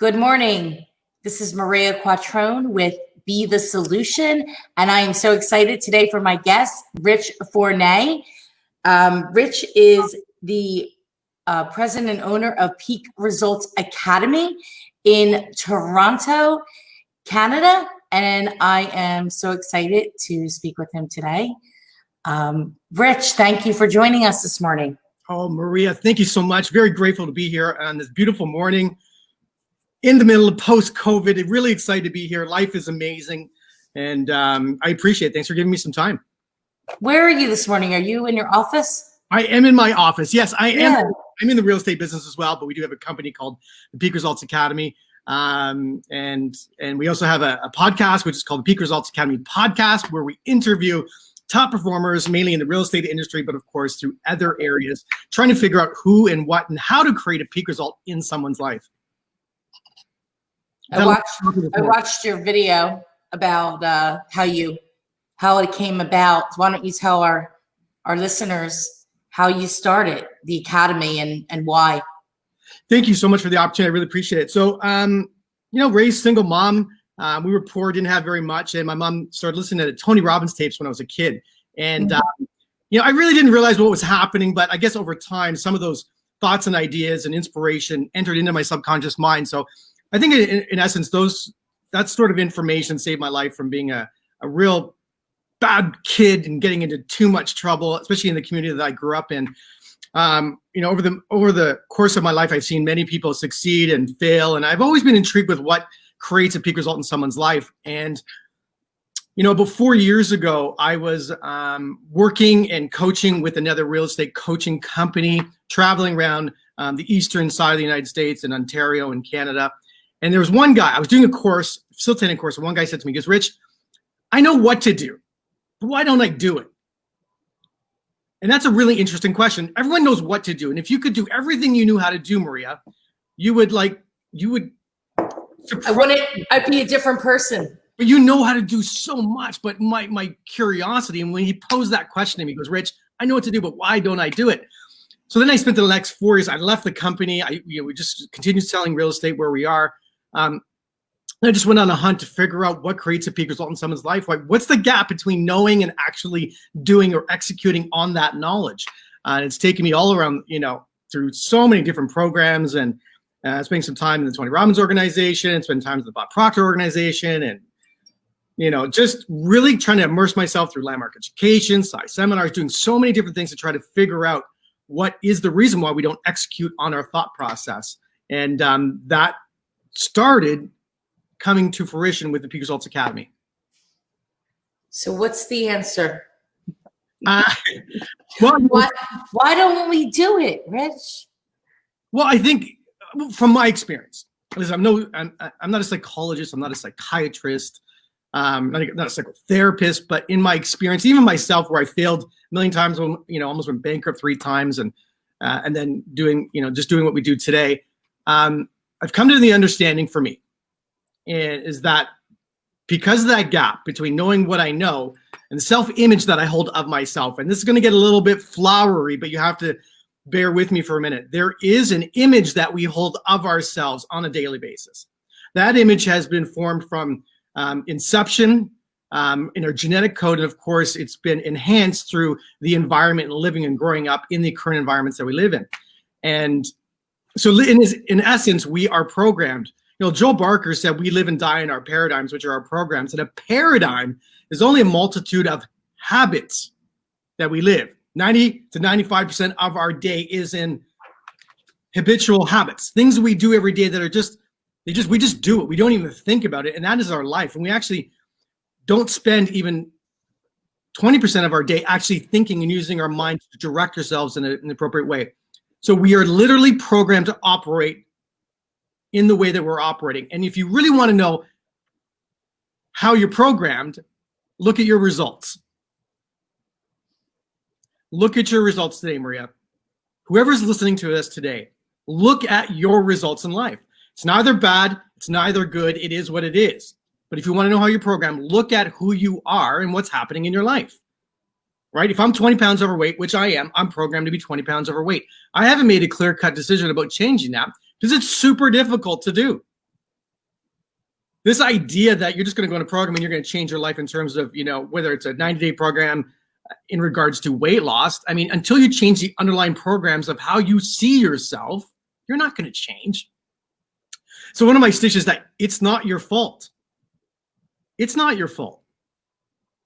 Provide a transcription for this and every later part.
Good morning. This is Maria Quattrone with Be the Solution, and I am so excited today for my guest, Rich Fournier. Rich is the president and owner of Peak Results Academy in Toronto, Canada, and I am so excited to speak with him today. Rich, thank you for joining us this morning. Oh, Maria, thank you so much. Very grateful to be here on this beautiful morning in the middle of post-COVID. Really excited to be here. Life is amazing, and I appreciate it. Thanks for giving me some time. Where are you this morning? Are you in your office? I am in my office. Yes, I am. I'm in the real estate business as well, but we do have a company called the Peak Results Academy. And we also have a podcast, which is called the Peak Results Academy Podcast, where we interview top performers, mainly in the real estate industry, but of course through other areas, trying to figure out who and what and how to create a peak result in someone's life. I watched your video about how it came about. Why don't you tell our listeners how you started the Academy and why? Thank you so much for the opportunity. I really appreciate it. So, raised single mom. We were poor, didn't have very much. And my mom started listening to Tony Robbins tapes when I was a kid. And, I really didn't realize what was happening. But I guess over time, some of those thoughts and ideas and inspiration entered into my subconscious mind. So I think in essence, that sort of information saved my life from being a real bad kid and getting into too much trouble, especially in the community that I grew up in. Over the course of my life, I've seen many people succeed and fail. And I've always been intrigued with what creates a peak result in someone's life. And, about 4 years ago, I was working and coaching with another real estate coaching company, traveling around the eastern side of the United States in Ontario and Canada. And there was one guy, I was doing a course, facilitating a course, and one guy said to me, he goes, "Rich, I know what to do, but why don't I do it?" And that's a really interesting question. Everyone knows what to do. And if you could do everything you knew how to do, Maria, I'd be a different person. But you know how to do so much. But my curiosity, and when he posed that question to me, he goes, "Rich, I know what to do, but why don't I do it?" So then I spent the next 4 years, I left the company. We just continued selling real estate where we are. I just went on a hunt to figure out what creates a peak result in someone's life. What's the gap between knowing and actually doing or executing on that knowledge? And it's taken me all around, through so many different programs, and spending some time in the Tony Robbins organization, spending time in the Bob Proctor organization, and just really trying to immerse myself through landmark education, seminars, doing so many different things to try to figure out what is the reason why we don't execute on our thought process. And that started coming to fruition with the Peak Results Academy. So what's the answer? Why don't we do it, Rich? Well, I think from my experience, listen, I'm not a psychologist, I'm not a psychiatrist, not a psychotherapist, but in my experience, even myself, where I failed a million times, almost went bankrupt 3 times, and then doing what we do today, I've come to the understanding for me is that because of that gap between knowing what I know and the self-image that I hold of myself, and this is going to get a little bit flowery, but you have to bear with me for a minute. There is an image that we hold of ourselves on a daily basis. That image has been formed from inception in our genetic code, and of course, it's been enhanced through the environment and living and growing up in the current environments that we live in. And so in essence, we are programmed. Joel Barker said we live and die in our paradigms, which are our programs. And a paradigm is only a multitude of habits that we live. 90 to 95% of our day is in habitual habits, things we do every day that are we just do it. We don't even think about it. And that is our life. And we actually don't spend even 20% of our day actually thinking and using our mind to direct ourselves in an appropriate way. So we are literally programmed to operate in the way that we're operating. And if you really want to know how you're programmed, look at your results. Look at your results today, Maria. Whoever's listening to us today, look at your results in life. It's neither bad, it's neither good, it is what it is. But if you want to know how you're programmed, look at who you are and what's happening in your life. Right? If I'm 20 pounds overweight, which I am, I'm programmed to be 20 pounds overweight. I haven't made a clear-cut decision about changing that because it's super difficult to do. this idea that you're just going to go in a program and you're going to change your life in terms of, whether it's a 90-day program in regards to weight loss. I mean, until you change the underlying programs of how you see yourself, you're not going to change. So one of my stitches that it's not your fault. It's not your fault.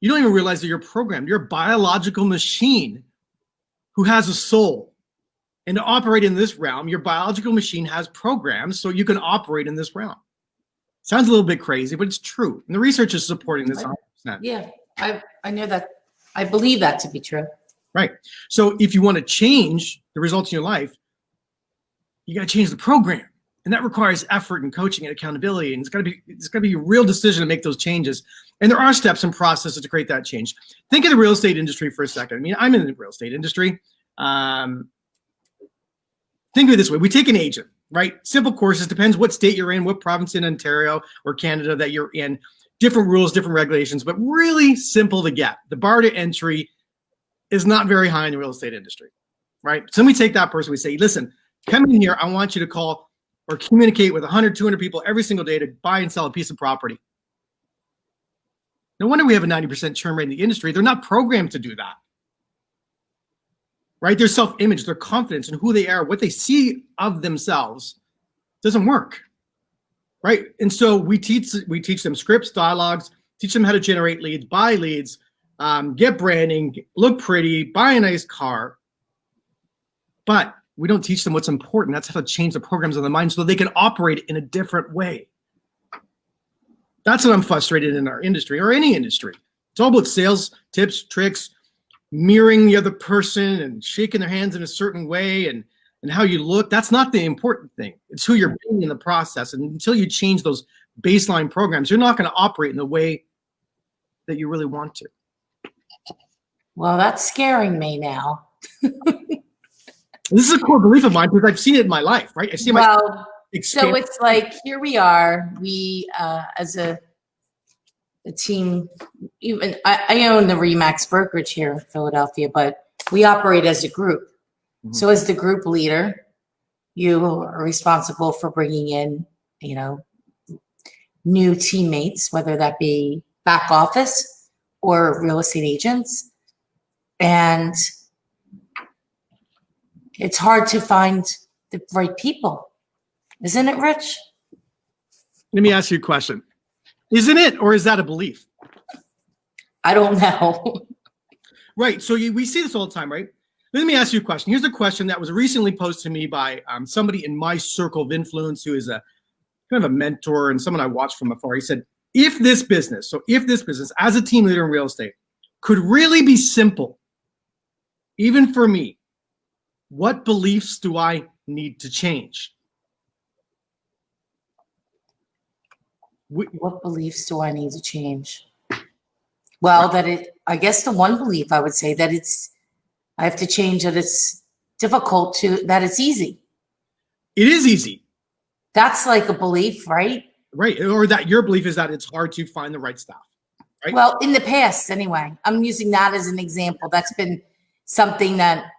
You don't even realize that you're programmed. You're a biological machine who has a soul. And to operate in this realm, your biological machine has programs so you can operate in this realm. Sounds a little bit crazy, but it's true. And the research is supporting this 100%. Yeah, I know that. I believe that to be true. Right. So if you want to change the results in your life, you got to change the program. And that requires effort and coaching and accountability. And it's got to be a real decision to make those changes. And there are steps and processes to create that change. Think of the real estate industry for a second. I mean, I'm in the real estate industry. Think of it this way. We take an agent, right? Simple courses, depends what state you're in, what province in Ontario or Canada that you're in. Different rules, different regulations, but really simple to get. The bar to entry is not very high in the real estate industry, right? So we take that person, we say, listen, come in here. I want you to call or communicate with 100, 200 people every single day to buy and sell a piece of property. No wonder we have a 90% churn rate in the industry. They're not programmed to do that, right? Their self-image, their confidence in who they are, what they see of themselves doesn't work, right? And so we teach them scripts, dialogues, teach them how to generate leads, buy leads, get branding, look pretty, buy a nice car. But we don't teach them what's important. That's how to change the programs of the mind so they can operate in a different way. That's what I'm frustrated in our industry or any industry. It's all about sales, tips, tricks, mirroring the other person and shaking their hands in a certain way and how you look. That's not the important thing. It's who you're being in the process. And until you change those baseline programs, you're not going to operate in the way that you really want to. Well, that's scaring me now. This is a core belief of mine because I've seen it in my life, right? I see so it's like, here we are. We, as a team, even I own the Remax brokerage here in Philadelphia, but we operate as a group. Mm-hmm. So as the group leader, you are responsible for bringing in, new teammates, whether that be back office or real estate agents. And it's hard to find the right people. Isn't it, Rich? Let me ask you a question. Isn't it, or is that a belief? I don't know. Right. So we see this all the time, right? Let me ask you a question. Here's a question that was recently posed to me by somebody in my circle of influence who is a kind of a mentor and someone I watched from afar. He said, if this business as a team leader in real estate could really be simple, even for me, what beliefs do I need to change? What beliefs do I need to change? Well, I guess the one belief I would say that I have to change that it's difficult that it's easy. It is easy. That's like a belief, right? Right. Or that your belief is that it's hard to find the right stuff. Right? Well, in the past, anyway, I'm using that as an example. That's been something that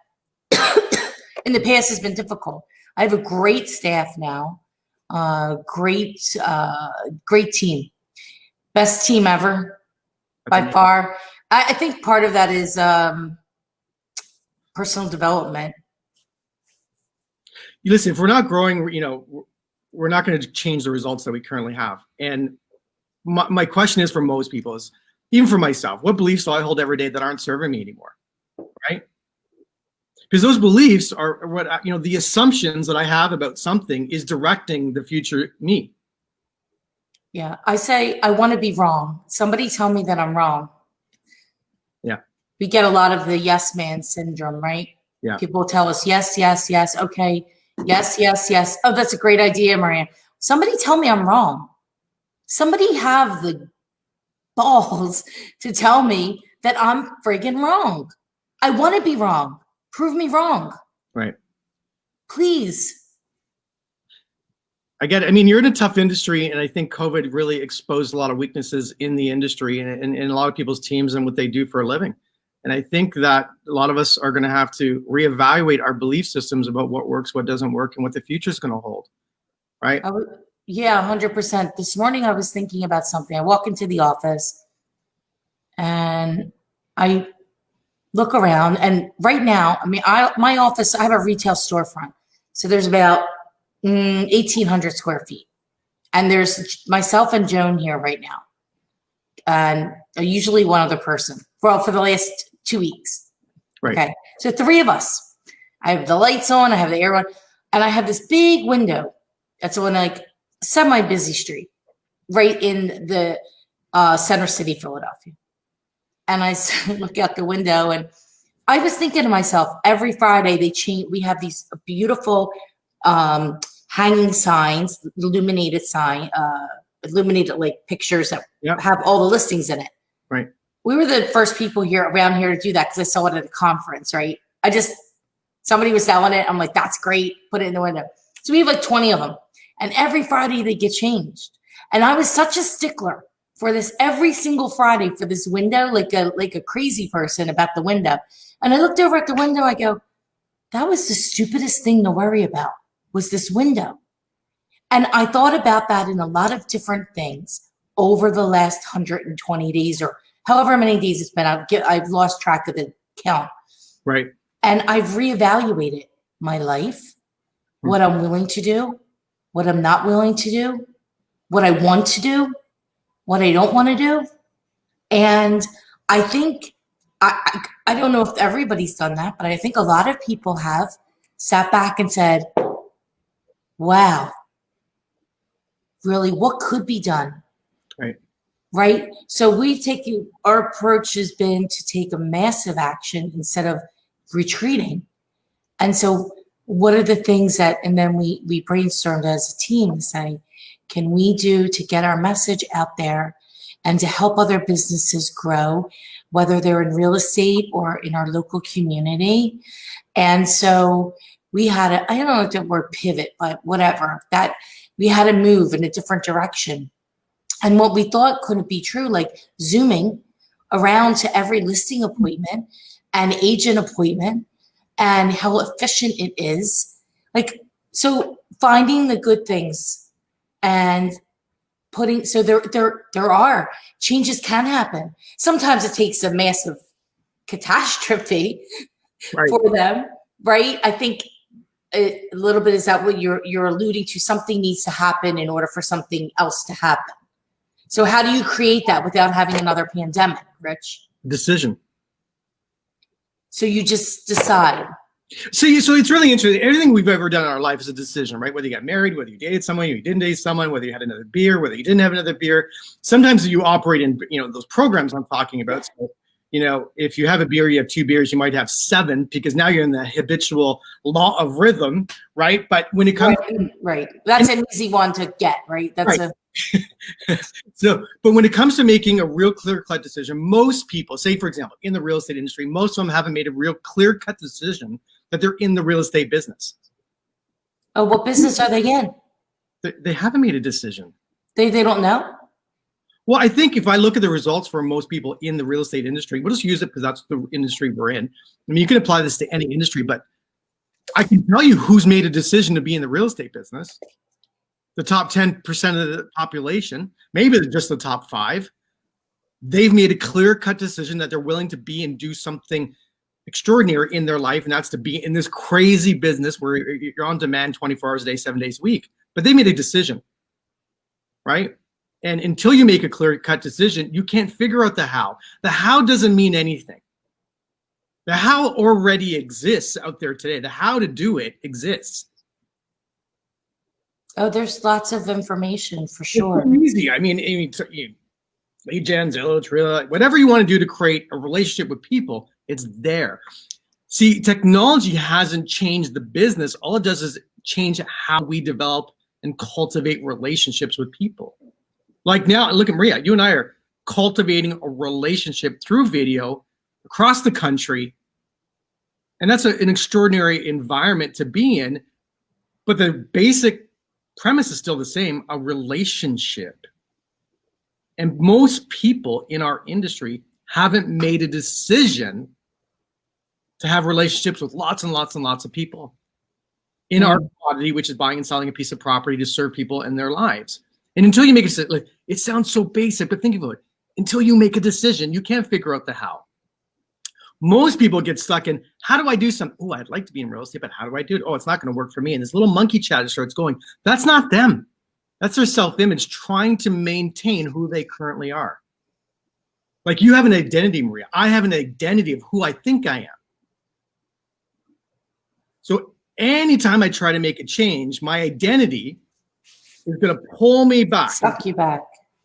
in the past has been difficult. I have a great staff now. Great team. Best team ever by far. I think part of that is personal development. Listen, if we're not growing, we're not going to change the results that we currently have. And my question is for most people is, even for myself, what beliefs do I hold every day that aren't serving me anymore? Right? Because those beliefs are what, the assumptions that I have about something is directing the future me. Yeah. I say, I want to be wrong. Somebody tell me that I'm wrong. Yeah. We get a lot of the yes man syndrome, right? Yeah. People tell us, yes, yes, yes. Okay. Yes, yes, yes. Oh, that's a great idea, Maria. Somebody tell me I'm wrong. Somebody have the balls to tell me that I'm friggin' wrong. I want to be wrong. Prove me wrong. Right. Please. I get it. I mean, you're in a tough industry, and I think COVID really exposed a lot of weaknesses in the industry and a lot of people's teams and what they do for a living. And I think that a lot of us are going to have to reevaluate our belief systems about what works, what doesn't work, and what the future is going to hold. Right. Yeah, 100%. This morning I was thinking about something. I walk into the office and I look around, and right now, I mean, my office, I have a retail storefront. So there's about 1,800 square feet. And there's myself and Joan here right now. And usually one other person for the last 2 weeks. Right. Okay. So three of us. I have the lights on, I have the air on, and I have this big window that's on like semi-busy street right in the center city, Philadelphia. And I look out the window, and I was thinking to myself, every Friday they change. We have these beautiful hanging signs, illuminated like pictures that have all the listings in it. Right. We were the first people around here to do that because I saw it at a conference. Right. Somebody was selling it. I'm like, that's great. Put it in the window. So we have like 20 of them, and every Friday they get changed. And I was such a stickler for this every single Friday for this window, like a crazy person about the window. And I looked over at the window. I go, that was the stupidest thing to worry about, was this window. And I thought about that in a lot of different things over the last 120 days or however many days it's been. I've lost track of the count. Right. And I've reevaluated my life, what I'm willing to do, what I'm not willing to do, what I want to do, what I don't want to do. And I think, I don't know if everybody's done that, but I think a lot of people have sat back and said, wow, really, what could be done? Right. Right. So our approach has been to take a massive action instead of retreating. And so what are the things and then we brainstormed as a team to say, can we do to get our message out there and to help other businesses grow, whether they're in real estate or in our local community? And so we had I don't know the word pivot, but whatever, that we had to move in a different direction. And what we thought couldn't be true, like Zooming around to every listing appointment and agent appointment and how efficient it is. Like, so finding the good things and so there are changes can happen. Sometimes it takes a massive catastrophe for them, right? I think a little bit is that what you're alluding to. Something needs to happen in order for something else to happen. So how do you create that without having another pandemic, Rich? Decision. So you just decide. So it's really interesting. Everything we've ever done in our life is a decision, right? Whether you got married, whether you dated someone, you didn't date someone, whether you had another beer, whether you didn't have another beer. Sometimes you operate in, those programs I'm talking about. So, if you have a beer, you have 2 beers, you might have 7 because now you're in the habitual law of rhythm, right? But when it comes right. That's an easy one to get, right? That's right. But when it comes to making a real clear-cut decision, most people, say for example, in the real estate industry, most of them haven't made a real clear-cut decision that they're in the real estate business. Oh, what business are they in? They haven't made a decision. They don't know? Well, I think if I look at the results for most people in the real estate industry, we'll just use it because that's the industry we're in. I mean, you can apply this to any industry, but I can tell you who's made a decision to be in the real estate business. The top 10% of the population, maybe just the top 5, they've made a clear-cut decision that they're willing to be and do something extraordinary in their life, and that's to be in this crazy business where you're on demand 24 hours a day, 7 days a week. But they made a decision, right? And until you make a clear-cut decision, you can't figure out the how. The how doesn't mean anything. The how already exists out there today. The how to do it exists. Oh, there's lots of information for sure. It's easy. I mean, lead gen, Zillow, Trilla, whatever you want to do to create a relationship with people, it's there. See, technology hasn't changed the business. All it does is change how we develop and cultivate relationships with people. Like now, look at Maria, you and I are cultivating a relationship through video across the country. And that's an extraordinary environment to be in. But the basic premise is still the same, a relationship. And most people in our industry haven't made a decision to have relationships with lots and lots and lots of people. in our commodity, which is buying and selling a piece of property to serve people in their lives. And until you make a decision, like, it sounds so basic, but think about it. Until you make a decision, you can't figure out the how. Most people get stuck in, how do I do something? Oh, I'd like to be in real estate, but how do I do it? Oh, it's not going to work for me. And this little monkey chatter starts going. That's not them. That's their self-image trying to maintain who they currently are. Like, you have an identity, Maria. I have an identity of who I think I am. So anytime I try to make a change, my identity is going to pull me back. Suck you back.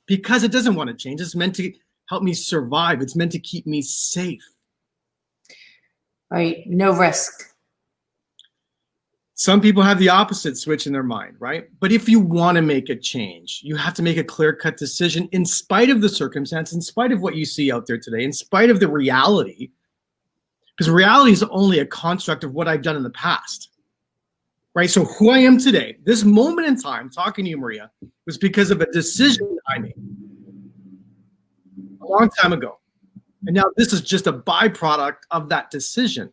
Because it doesn't want to change. It's meant to help me survive. It's meant to keep me safe. Right. No risk. Some people have the opposite switch in their mind, right? But if you want to make a change, you have to make a clear-cut decision in spite of the circumstance, in spite of what you see out there today, in spite of the reality. Because reality is only a construct of what I've done in the past, right? So who I am today, this moment in time, talking to you, Maria, was because of a decision I made a long time ago. And now this is just a byproduct of that decision.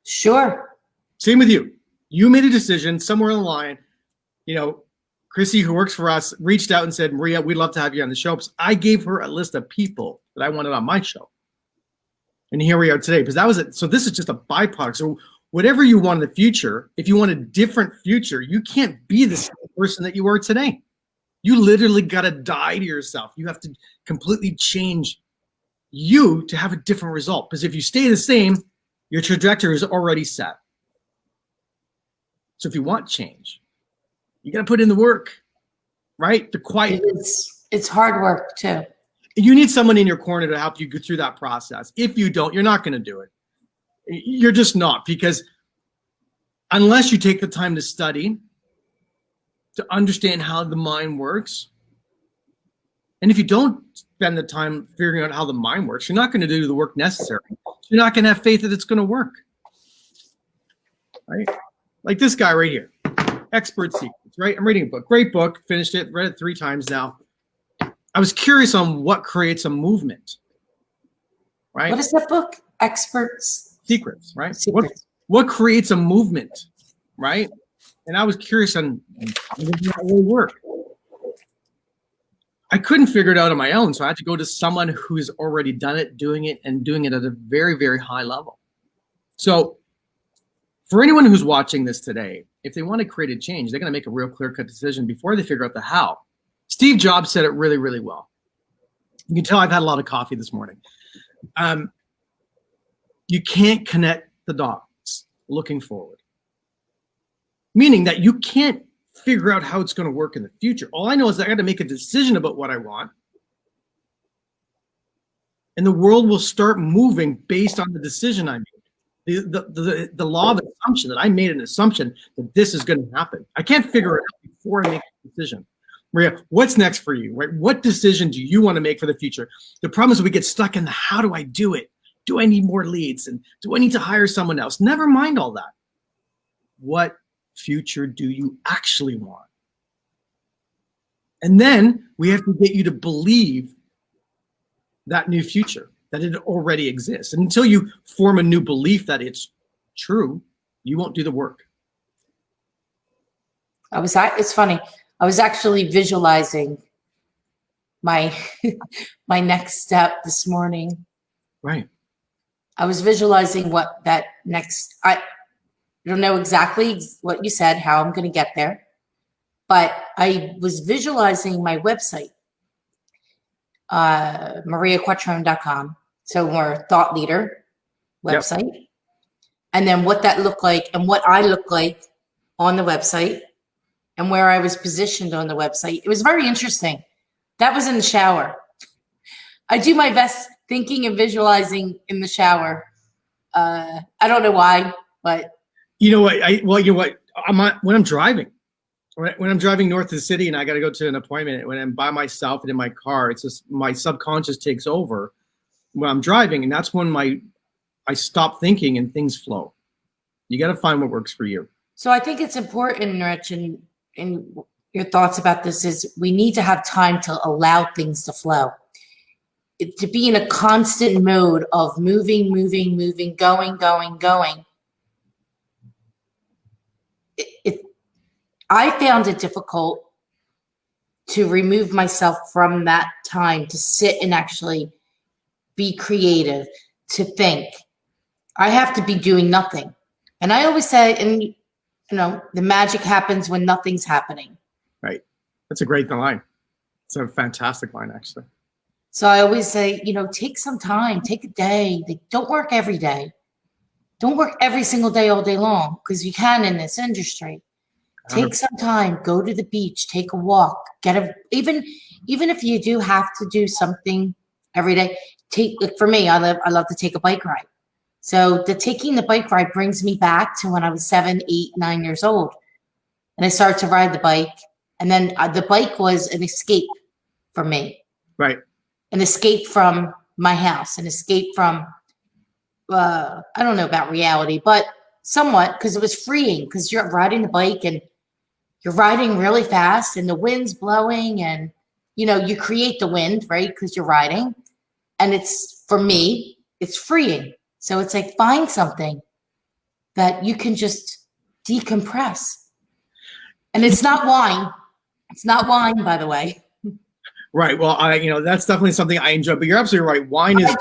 Sure. Same with you. You made a decision somewhere in the line. You know, Chrissy, who works for us, reached out and said, Maria, we'd love to have you on the show. So I gave her a list of people that I wanted on my show. And here we are today, because that was it. So this is just a byproduct. So whatever you want in the future, if you want a different future, you can't be the same person that you are today. You literally got to die to yourself. You have to completely change you to have a different result. Because if you stay the same, your trajectory is already set. So if you want change, you got to put in the work, right? The quiet. It's hard work too. You need someone in your corner to help you go through that process. If you don't, you're not going to do it. You're just not, because unless you take the time to study, to understand how the mind works, and if you don't spend the time figuring out how the mind works, you're not going to do the work necessary. You're not going to have faith that it's going to work, right? Like this guy right here, Expert Secrets, right? I'm reading a book, great book, finished it, read it 3 times now. I was curious on what creates a movement, right? What is that book? Experts? Secrets, right? Secrets. What creates a movement, right? And I was curious on how does that really work. I couldn't figure it out on my own, so I had to go to someone who's already done it, doing it at a very, very high level. So for anyone who's watching this today, if they want to create a change, they're going to make a real clear-cut decision before they figure out the how. Steve Jobs said it really, really well. You can tell I've had a lot of coffee this morning. You can't connect the dots looking forward. Meaning that you can't figure out how it's going to work in the future. All I know is that I got to make a decision about what I want. And the world will start moving based on the decision I made. The law of assumption, that I made an assumption that this is going to happen. I can't figure it out before I make a decision. Maria, what's next for you, right? What decision do you want to make for the future? The problem is we get stuck in the how do I do it? Do I need more leads? And do I need to hire someone else? Never mind all that. What future do you actually want? And then we have to get you to believe that new future, that it already exists. And until you form a new belief that it's true, you won't do the work. It's funny. I was actually visualizing my my next step this morning. Right. I was visualizing what that next, I don't know exactly what you said, how I'm going to get there, but I was visualizing my website, mariaquattrone.com. So we're a thought leader website. Yep. And then what that looked like and what I look like on the website and where I was positioned on the website. It was very interesting. That was in the shower. I do my best thinking and visualizing in the shower. I don't know why, but you know what? When I'm driving north of the city and I got to go to an appointment, when I'm by myself and in my car, it's just my subconscious takes over when I'm driving, and that's when I stop thinking and things flow. You got to find what works for you. So I think it's important, Rich, and your thoughts about this is we need to have time to allow things to flow. To be in a constant mode of moving, going. I found it difficult to remove myself from that time to sit and actually be creative, to think. I have to be doing nothing. And I always say, and you know, the magic happens when nothing's happening. Right. That's a great line. It's a fantastic line, actually. So I always say, you know, take some time, take a day. Don't work every day. Don't work every single day all day long, because you can in this industry. Take some time, go to the beach, take a walk, even if you do have to do something every day. Like for me, I love to take a bike ride. So taking the bike ride brings me back to when I was 7, 8, 9 years old. And I started to ride the bike. And then the bike was an escape for me. Right. An escape from my house, an escape from, I don't know about reality, but somewhat, because it was freeing, because you're riding the bike and you're riding really fast and the wind's blowing and, you know, you create the wind, right? Because you're riding. And it's, for me, it's freeing. So it's like, find something that you can just decompress. And it's not wine. It's not wine, by the way. Right. Well, that's definitely something I enjoy, but you're absolutely right. Wine is.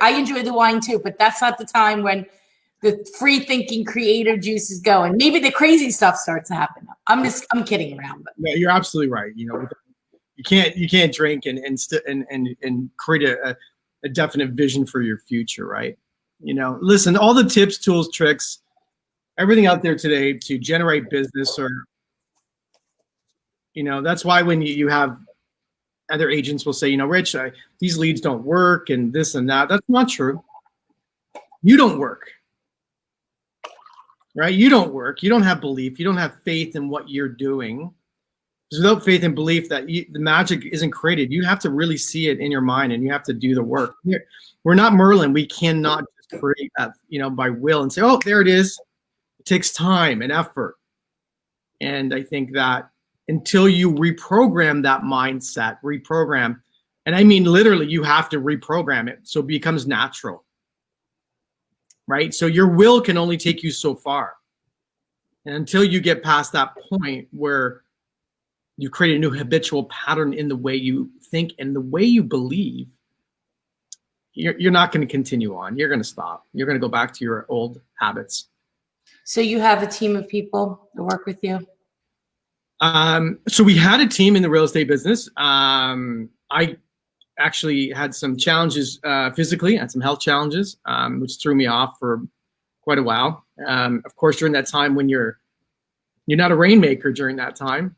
I enjoy the wine too, but that's not the time when the free thinking creative juice is going. Maybe the crazy stuff starts to happen. I'm kidding around, but Yeah, you're absolutely right. You know, you can't drink and create a definite vision for your future, right? You know, listen, all the tips, tools, tricks, everything out there today to generate business, or, you know, that's why when you have other agents will say, you know, Rich, these leads don't work and this and that. That's not true. You don't work, right? You don't work. You don't have belief. You don't have faith in what you're doing. Because without faith and belief, that the magic isn't created. You have to really see it in your mind, and you have to do the work. We're not Merlin. We cannot just create that, you know, by will and say, oh, there it is. It takes time and effort. And I think that until you reprogram that mindset, and I mean literally, you have to reprogram it so it becomes natural, right? So your will can only take you so far. And until you get past that point where you create a new habitual pattern in the way you think and the way you believe, you're not going to continue on. You're going to stop. You're going to go back to your old habits. So you have a team of people that work with you? So we had a team in the real estate business. I actually had some challenges physically, had some health challenges, which threw me off for quite a while. Of course, during that time when you're not a rainmaker during that time.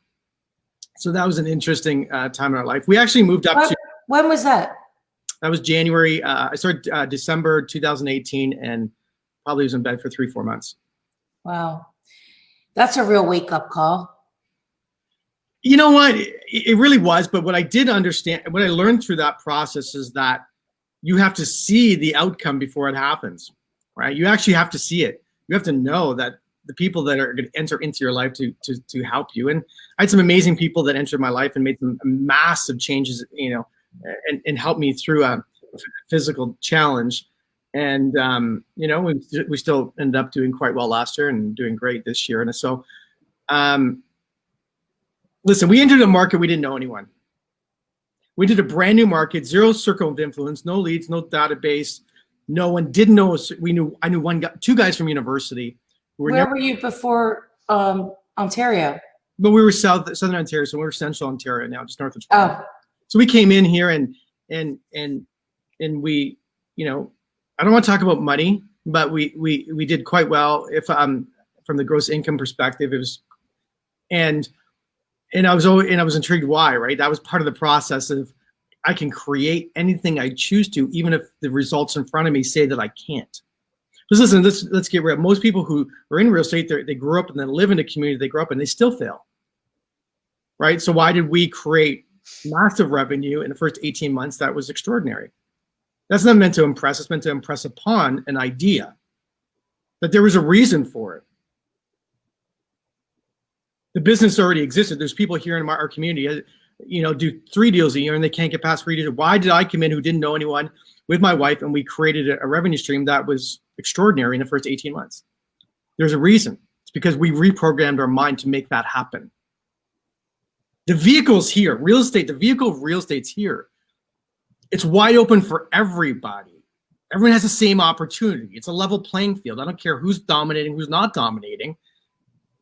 So that was an interesting time in our life. We actually moved up to. When was that? That was January. I started December 2018, and probably was in bed for 3-4 months. Wow. That's a real wake-up call. You know what? It really was. But what I did understand, what I learned through that process is that you have to see the outcome before it happens, right? You actually have to see it. You have to know that the people that are going to enter into your life to help you. And I had some amazing people that entered my life and made some massive changes, you know, and helped me through a physical challenge. And, you know, we still ended up doing quite well last year and doing great this year. And so, listen, we entered a market we didn't know anyone. We did a brand new market, zero circle of influence, no leads, no database. No one didn't know us. I knew two guys from university. Where were you before Ontario? But we were southern Ontario, so we were central Ontario now, just north of Toronto. Oh. So we came in here and we, you know, I don't want to talk about money, but we did quite well. If from the gross income perspective, it was, and I was intrigued why, right? That was part of the process of I can create anything I choose to, even if the results in front of me say that I can't. Because listen, let's get real. Most people who are in real estate, they grew up and then live in a community they grew up in, they still fail, right? So why did we create massive revenue in the first 18 months? That was extraordinary. That's not meant to impress. It's meant to impress upon an idea that there was a reason for it. The business already existed. There's people here in our community, you know, do 3 deals a year and they can't get past 3 deals. Why did I come in who didn't know anyone with my wife and we created a revenue stream that was extraordinary in the first 18 months? There's a reason. It's because we reprogrammed our mind to make that happen. The vehicle's here. Real estate, the vehicle of real estate's here. It's wide open for everybody. Everyone has the same opportunity. It's a level playing field. I don't care who's dominating, who's not dominating.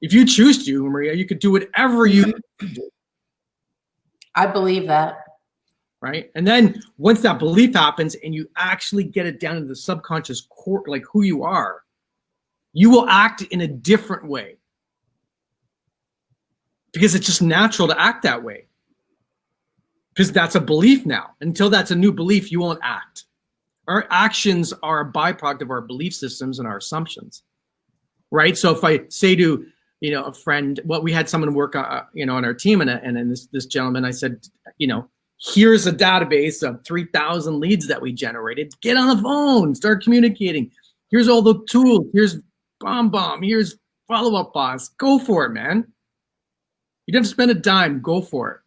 If you choose to, Maria, you could do whatever you do. I believe that. Right? And then once that belief happens and you actually get it down to the subconscious core, like who you are, you will act in a different way. Because it's just natural to act that way. Because that's a belief now. Until that's a new belief, you won't act. Our actions are a byproduct of our belief systems and our assumptions. Right? So if I say to, a friend, we had someone work, on our team, and this gentleman, I said, here's a database of 3,000 leads that we generated. Get on the phone, start communicating. Here's all the tools. Here's BombBomb. Here's Follow-Up Boss. Go for it, man. You don't have to spend a dime. Go for it.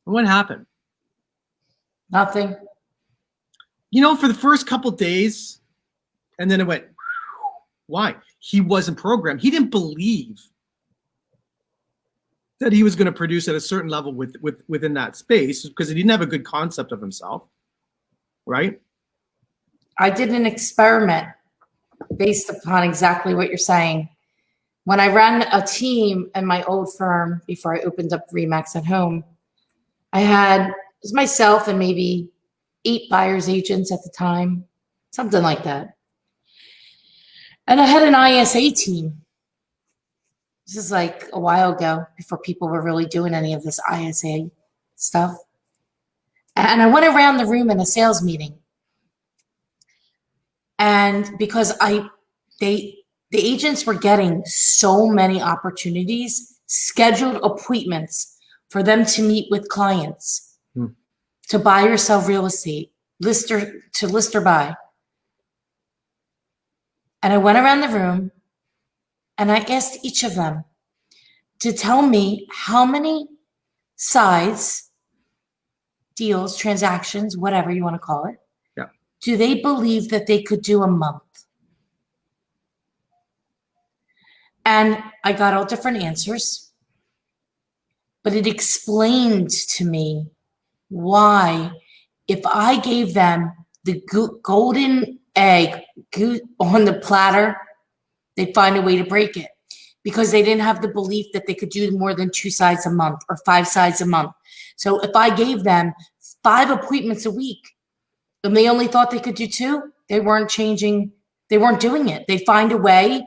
And what happened? Nothing. For the first couple days, and then it went, why? He wasn't programmed. He didn't believe that he was going to produce at a certain level within that space because he didn't have a good concept of himself, right? I did an experiment based upon exactly what you're saying. When I ran a team in my old firm before I opened up Remax at home, it was myself and maybe 8 buyer's agents at the time, something like that. And I had an ISA team. This is like a while ago, before people were really doing any of this ISA stuff. And I went around the room in a sales meeting. And because the agents were getting so many opportunities, scheduled appointments for them to meet with clients, to buy or sell real estate, list or buy. And I went around the room and I asked each of them to tell me how many sides, deals, transactions, whatever you want to call it, do they believe that they could do a month? And I got all different answers, but it explained to me why, if I gave them the golden egg on the platter, they'd find a way to break it, because they didn't have the belief that they could do more than 2 sides a month or 5 sides a month. So if I gave them 5 appointments a week and they only thought they could do 2, they weren't changing. They weren't doing it. They'd find a way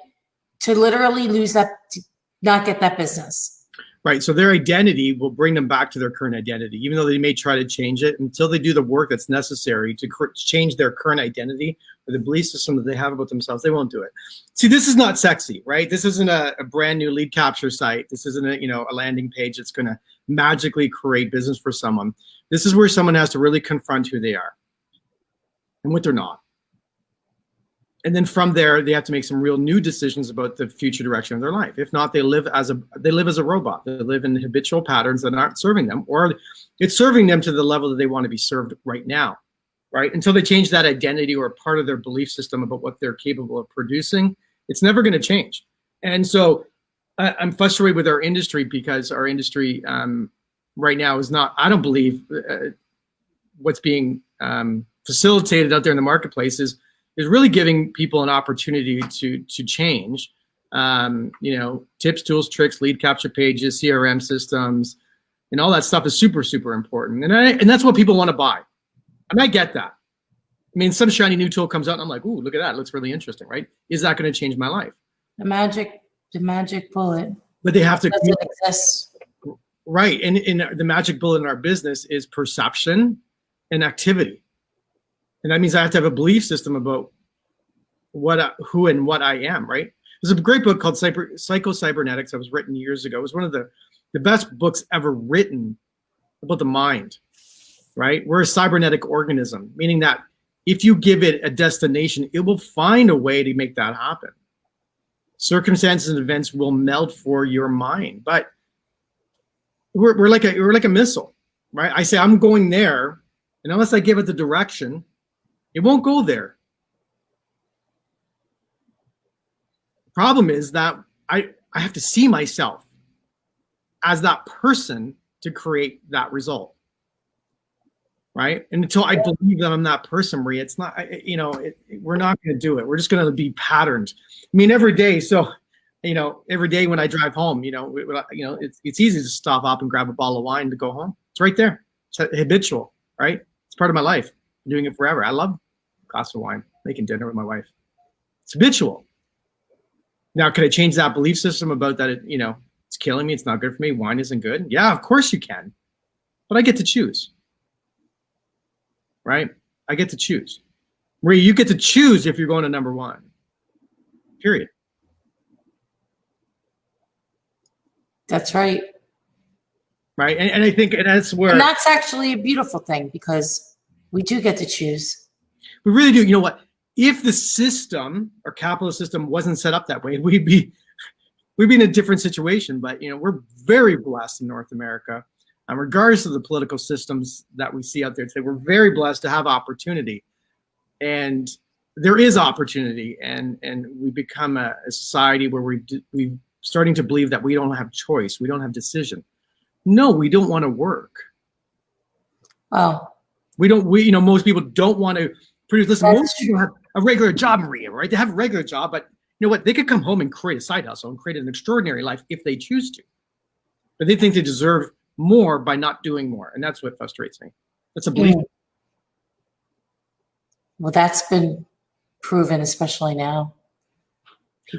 to literally lose that, to not get that business. Right. So their identity will bring them back to their current identity, even though they may try to change it. Until they do the work that's necessary to change their current identity or the belief system that they have about themselves, they won't do it. See, this is not sexy, right? This isn't a brand new lead capture site. This isn't a landing page that's going to magically create business for someone. This is where someone has to really confront who they are and what they're not. And then from there, they have to make some real new decisions about the future direction of their life. If not, they live as a robot. They live in habitual patterns that aren't serving them, or it's serving them to the level that they want to be served right now, right? Until they change that identity or part of their belief system about what they're capable of producing, it's never going to change. And so I'm frustrated with our industry, because our industry right now is not, I don't believe what's being facilitated out there in the marketplace is really giving people an opportunity to change. Tips, tools, tricks, lead capture pages, CRM systems, and all that stuff is super, super important. And that's what people want to buy. And I get that. I mean, some shiny new tool comes out and I'm like, ooh, look at that. It looks really interesting, right? Is that going to change my life? The magic bullet. But they have to doesn't exist. Right. And the magic bullet in our business is perception and activity. And that means I have to have a belief system about who and what I am, right? There's a great book called Psycho-Cybernetics that was written years ago. It was one of the best books ever written about the mind, right? We're a cybernetic organism, meaning that if you give it a destination, it will find a way to make that happen. Circumstances and events will meld for your mind, but we're like a missile, right? I say I'm going there, and unless I give it the direction, it won't go there. The problem is that I have to see myself as that person to create that result. Right. And until I believe that I'm that person, Maria, it's not, we're not going to do it. We're just going to be patterned. I mean, every day. So, every day when I drive home, it's easy to stop up and grab a bottle of wine to go home. It's right there. It's habitual, right? It's part of my life. I'm doing it forever. I love a glass of wine, making dinner with my wife. It's habitual. Now, could I change that belief system about that? It's killing me. It's not good for me. Wine isn't good. Yeah, of course you can, but I get to choose. Right? I get to choose. Maria, you get to choose if you're going to number one. Period. That's right. Right. And I think that's where. And that's actually a beautiful thing because we do get to choose. We really do. You know what? If the system, our capitalist system, wasn't set up that way, we'd be in a different situation. But we're very blessed in North America. Regardless of the political systems that we see out there today, we're very blessed to have opportunity, and there is opportunity, and we become a society where we're starting to believe that we don't have choice, we don't have decision. No, we don't want to work. Well, most people don't want to produce. Listen, most people have a regular job, Maria, right? They have a regular job, but you know what? They could come home and create a side hustle and create an extraordinary life if they choose to, but they think they deserve more by not doing more, and that's what frustrates me. That's a belief. Well, that's been proven, especially now.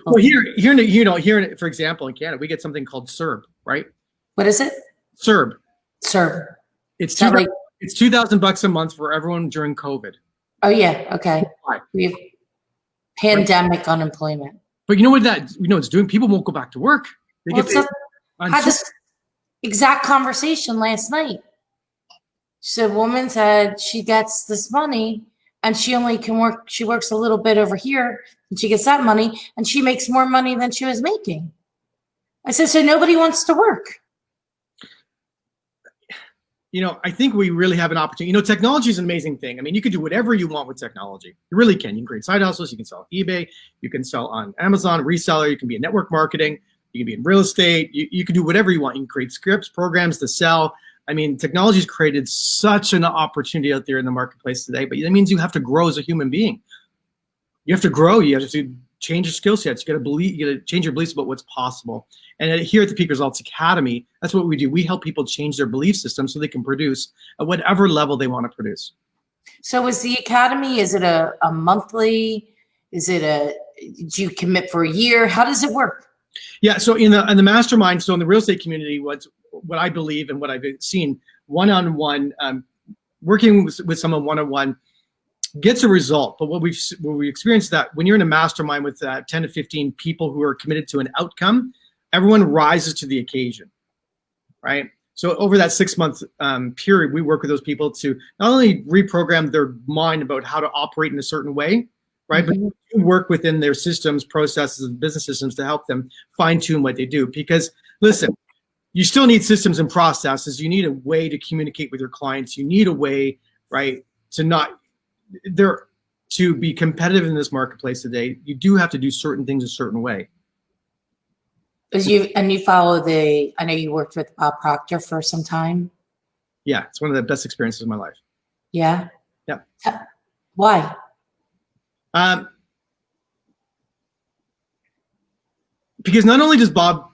Well, here, for example, in Canada, we get something called CERB, right? What is it? CERB. CERB. It's $2,000 a month for everyone during COVID. Oh yeah, okay. We have pandemic unemployment. But you know what it's doing? People won't go back to work. They get paid had this exact conversation last night. So a woman said she gets this money and she only can work, she works a little bit over here and she gets that money and she makes more money than she was making. I said, so nobody wants to work. I think we really have an opportunity. Technology is an amazing thing. I mean, you can do whatever you want with technology. You really can. You can create side hustles. You can sell on eBay. You can sell on Amazon, reseller. You can be in network marketing. You can be in real estate. You can do whatever you want. You can create scripts, programs to sell. I mean, technology has created such an opportunity out there in the marketplace today, but that means you have to grow as a human being. You have to grow. You have to change your skill sets. You got to change your beliefs about what's possible. And here at the Peak Results Academy, that's what we do. We help people change their belief system so they can produce at whatever level they want to produce. So is the Academy, is it a monthly? Do you commit for a year? How does it work? Yeah, so in the mastermind, so in the real estate community, what I believe and what I've seen, one-on-one, working with someone one-on-one gets a result. But what we experienced that when you're in a mastermind with 10 to 15 people who are committed to an outcome, everyone rises to the occasion, right? So over that 6-month period, we work with those people to not only reprogram their mind about how to operate in a certain way, right? Mm-hmm. But you work within their systems, processes, and business systems to help them fine-tune what they do. Because listen, you still need systems and processes. You need a way to communicate with your clients. You need a way, right, to be competitive in this marketplace today. You do have to do certain things a certain way. You follow I know you worked with Bob Proctor for some time. Yeah, it's one of the best experiences of my life. Yeah? Yeah. Why? Because not only does Bob,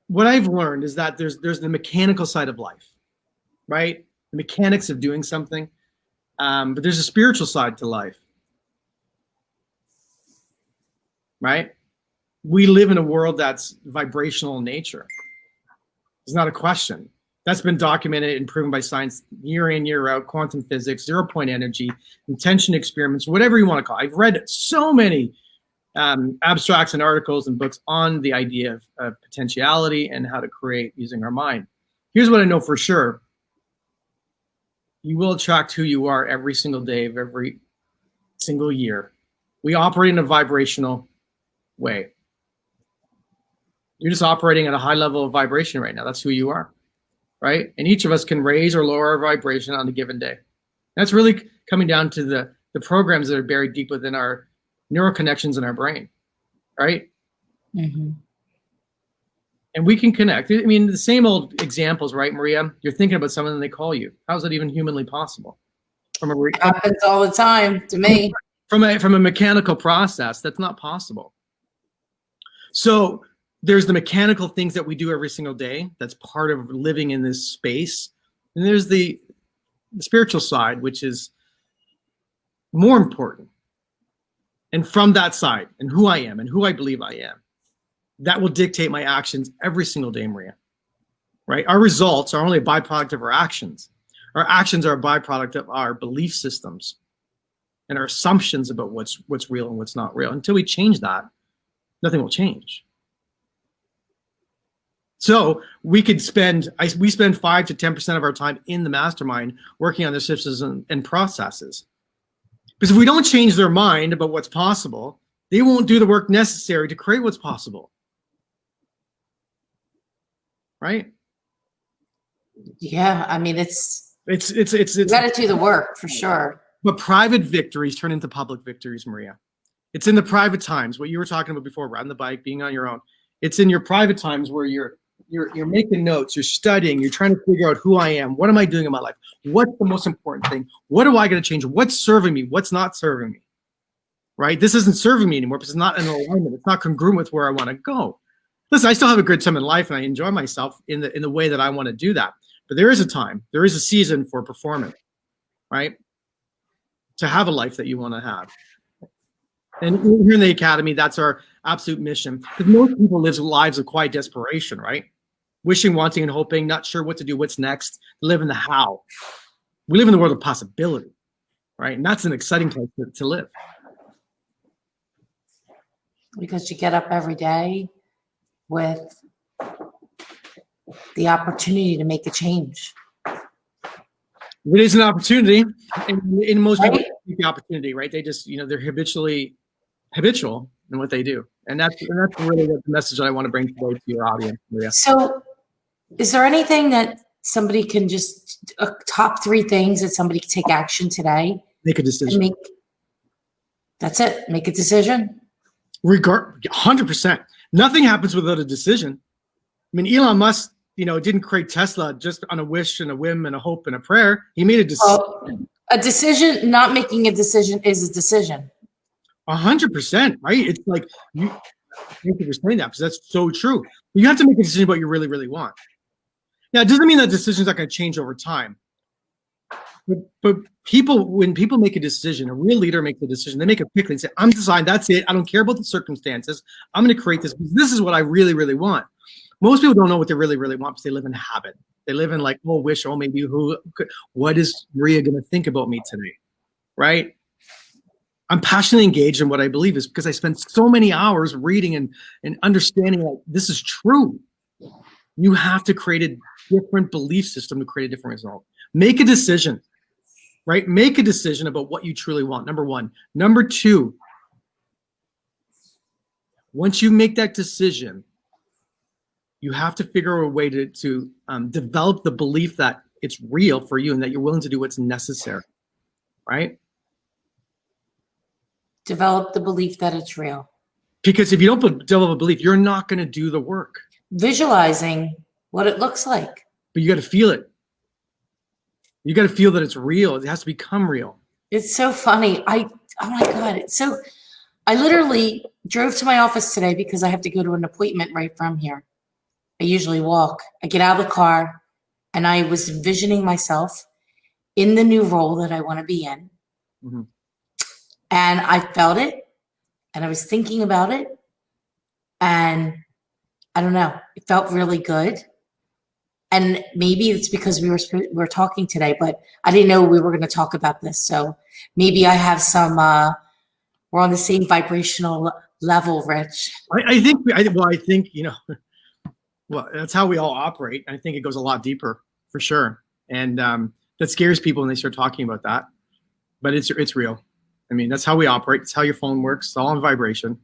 what I've learned is that there's the mechanical side of life, right? The mechanics of doing something, but there's a spiritual side to life, right? We live in a world that's vibrational in nature. It's not a question. That's been documented and proven by science year in, year out, quantum physics, zero-point energy, intention experiments, whatever you want to call it. I've read so many abstracts and articles and books on the idea of potentiality and how to create using our mind. Here's what I know for sure. You will attract who you are every single day of every single year. We operate in a vibrational way. You're just operating at a high level of vibration right now. That's who you are, right? And each of us can raise or lower our vibration on a given day. That's really coming down to the programs that are buried deep within our neural connections in our brain, right? Mm-hmm. And we can connect. I mean, the same old examples, right, Maria? You're thinking about someone and they call you. How is that even humanly possible? It happens all the time to me. From a mechanical process, that's not possible. So there's the mechanical things that we do every single day. That's part of living in this space. And there's the spiritual side, which is more important. And from that side, and who I am and who I believe I am, that will dictate my actions every single day, Maria. Right? Our results are only a byproduct of our actions. Our actions are a byproduct of our belief systems and our assumptions about what's real and what's not real. Until we change that, nothing will change. So we spend 5 to 10% of our time in the mastermind working on their systems and processes. Because if we don't change their mind about what's possible, they won't do the work necessary to create what's possible. Right? Yeah, I mean, it's you got to do the work for sure. But private victories turn into public victories, Maria. It's in the private times, what you were talking about before, riding the bike, being on your own. It's in your private times where you're making notes, you're studying, you're trying to figure out who I am, what am I doing in my life, what's the most important thing, what do I got to change, what's serving me, what's not serving me. Right? This isn't serving me anymore because it's not in alignment. It's not congruent with where I want to go. Listen, I still have a good time in life and I enjoy myself in the way that I want to do that. But there is a time, there is a season for performance, right? To have a life that you want to have. And here in the Academy, that's our absolute mission. Because most people live lives of quiet desperation, right? Wishing, wanting, and hoping, not sure what to do, what's next, live in the how. We live in the world of possibility, right? And that's an exciting place to live. Because you get up every day with the opportunity to make a change. It is an opportunity, and in most people, take the opportunity, right? They just, they're habitual in what they do, and that's really the message that I want to bring today to your audience, Maria. So, is there anything that somebody can just top 3 things that somebody can take action today? Make a decision. That's it. Make a decision. 100%. Nothing happens without a decision. I mean, Elon Musk, didn't create Tesla just on a wish and a whim and a hope and a prayer. He made a decision. A decision, not making a decision is a decision. 100%, right? It's like, thank you for saying that because that's so true. You have to make a decision about what you really, really want. Now, it doesn't mean that decision's not going to change over time. But when people make a decision, a real leader makes a decision, they make it quickly and say, I'm deciding, that's it. I don't care about the circumstances. I'm going to create this because this is what I really, really want. Most people don't know what they really, really want because they live in habit. They live in like, oh, wish, oh, maybe what is Maria going to think about me today, right? I'm passionately engaged in what I believe is because I spend so many hours reading and understanding like this is true. You have to create a different belief system to create a different result. Make a decision, right? Make a decision about what you truly want, number 1. Number 2, once you make that decision, you have to figure a way to develop the belief that it's real for you and that you're willing to do what's necessary, right? Develop the belief that it's real. Because if you don't develop a belief, you're not going to do the work. Visualizing what it looks like. But you got to feel it. You got to feel that it's real. It has to become real. It's so funny. Oh my God. I literally drove to my office today because I have to go to an appointment right from here. I usually walk. I get out of the car and I was envisioning myself in the new role that I want to be in. Mm-hmm. And I felt it and I was thinking about it. And I don't know, it felt really good. And maybe it's because we were talking today, but I didn't know we were going to talk about this. So maybe I have some, we're on the same vibrational level, Rich. I think, well, that's how we all operate. I think it goes a lot deeper for sure. And that scares people when they start talking about that, but it's real. I mean, that's how we operate. It's how your phone works. It's all on vibration.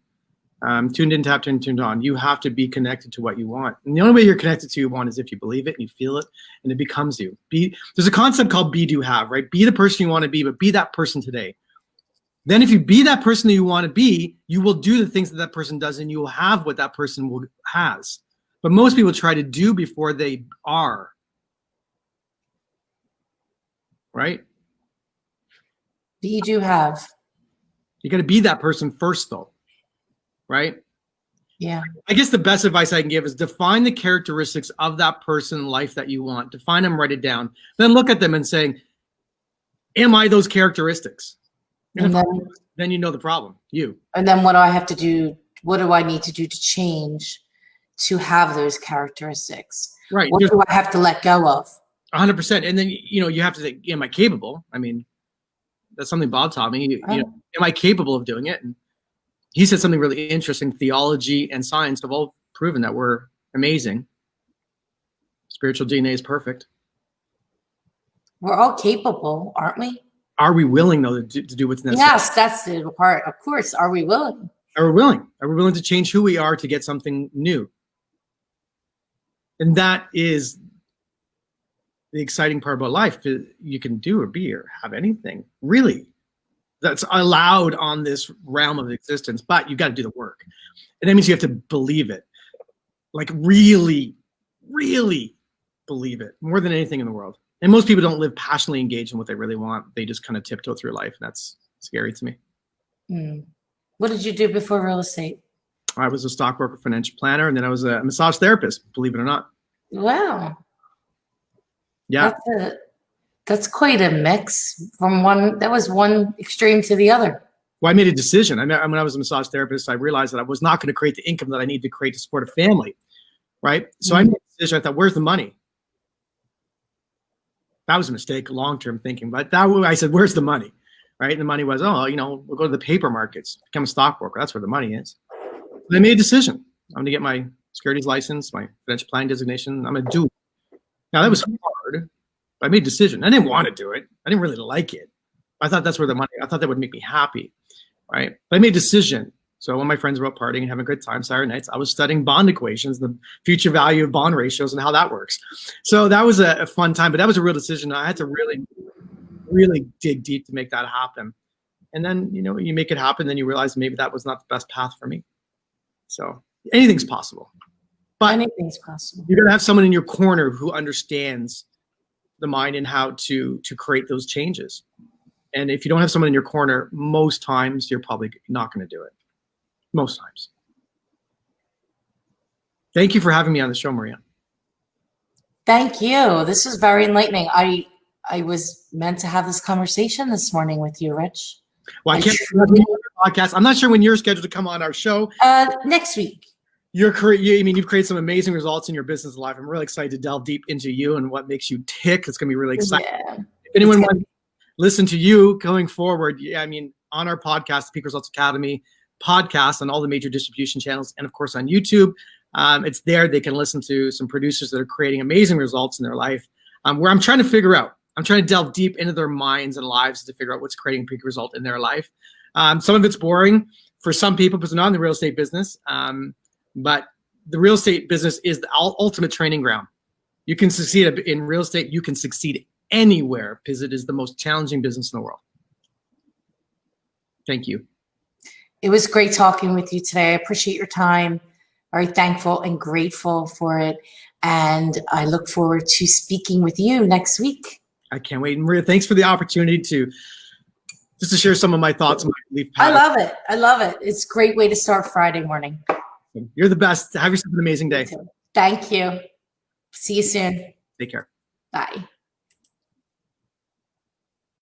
Tuned in, tapped in, tuned on. You have to be connected to what you want. And the only way you're connected to what you want is if you believe it and you feel it and it becomes you. There's a concept called be, do, have, right? Be the person you want to be, but be that person today. Then if you be that person that you want to be, you will do the things that person does and you will have what that person has. But most people try to do before they are. Right? You do have. You got to be that person first, though. Right? Yeah. I guess the best advice I can give is define the characteristics of that person life that you want. Define them, write it down. Then look at them and saying, am I those characteristics? And then you know the problem, you. And then what do I have to do? What do I need to do to change to have those characteristics? Right. What do I have to let go of? 100%. And then, you have to think, am I capable? I mean, that's something Bob taught me. Am I capable of doing it? And he said something really interesting. Theology and science have all proven that we're amazing. Spiritual DNA is perfect. We're all capable, aren't we? Are we willing, though, to do what's necessary? Yes, that's the part. Of course. Are we willing? Are we willing? Are we willing to change who we are to get something new? And that is the exciting part about life. You can do or be or have anything, really, that's allowed on this realm of existence, but you got to do the work. And that means you have to believe it. Like really, really believe it more than anything in the world. And most people don't live passionately engaged in what they really want. They just kind of tiptoe through life. And that's scary to me. What did you do before real estate? I was a stockbroker, financial planner, and then I was a massage therapist, believe it or not. Wow. Yeah. That's quite a mix from one extreme to the other. Well, I made a decision. When I was a massage therapist, I realized that I was not going to create the income that I need to create to support a family, right? So I made a decision. I thought, where's the money? That was a mistake, long-term thinking. But I said, where's the money, right? And the money was, we'll go to the paper markets, become a stockbroker. That's where the money is. So I made a decision. I'm going to get my securities license, my financial planning designation. I'm going to do it. Now, that was hard. I made a decision. I didn't want to do it. I didn't really like it. I thought that's where the money, I thought that would make me happy, right? But I made a decision. So when my friends were out partying and having a good time Saturday nights, I was studying bond equations, the future value of bond ratios and how that works. So that was a fun time, but that was a real decision. I had to really, really dig deep to make that happen. And then, you make it happen, then you realize maybe that was not the best path for me. So anything's possible. But anything's possible. You're going to have someone in your corner who understands the mind and how to create those changes. And if you don't have someone in your corner, most times you're probably not going to do it. Most times. Thank you for having me on the show, Maria. Thank you. This was very enlightening. I was meant to have this conversation this morning with you, Rich. Well, I can't do a podcast. I'm not sure when you're scheduled to come on our show. Next week. You've created some amazing results in your business life. I'm really excited to delve deep into you and what makes you tick. It's going to be really exciting. Yeah. If anyone wants to listen to you going forward, on our podcast, the Peak Results Academy podcast, on all the major distribution channels, and of course on YouTube, it's there. They can listen to some producers that are creating amazing results in their life. Where I'm trying to delve deep into their minds and lives to figure out what's creating a peak result in their life. Some of it's boring for some people because they're not in the real estate business. But the real estate business is the ultimate training ground. You can succeed in real estate. You can succeed anywhere because it is the most challenging business in the world. Thank you. It was great talking with you today. I appreciate your time. Very thankful and grateful for it. And I look forward to speaking with you next week. I can't wait. And Maria, thanks for the opportunity to share some of my thoughts. I love it. I love it. It's a great way to start Friday morning. You're the best. Have yourself an amazing day. Thank you. See you soon. Take care. Bye.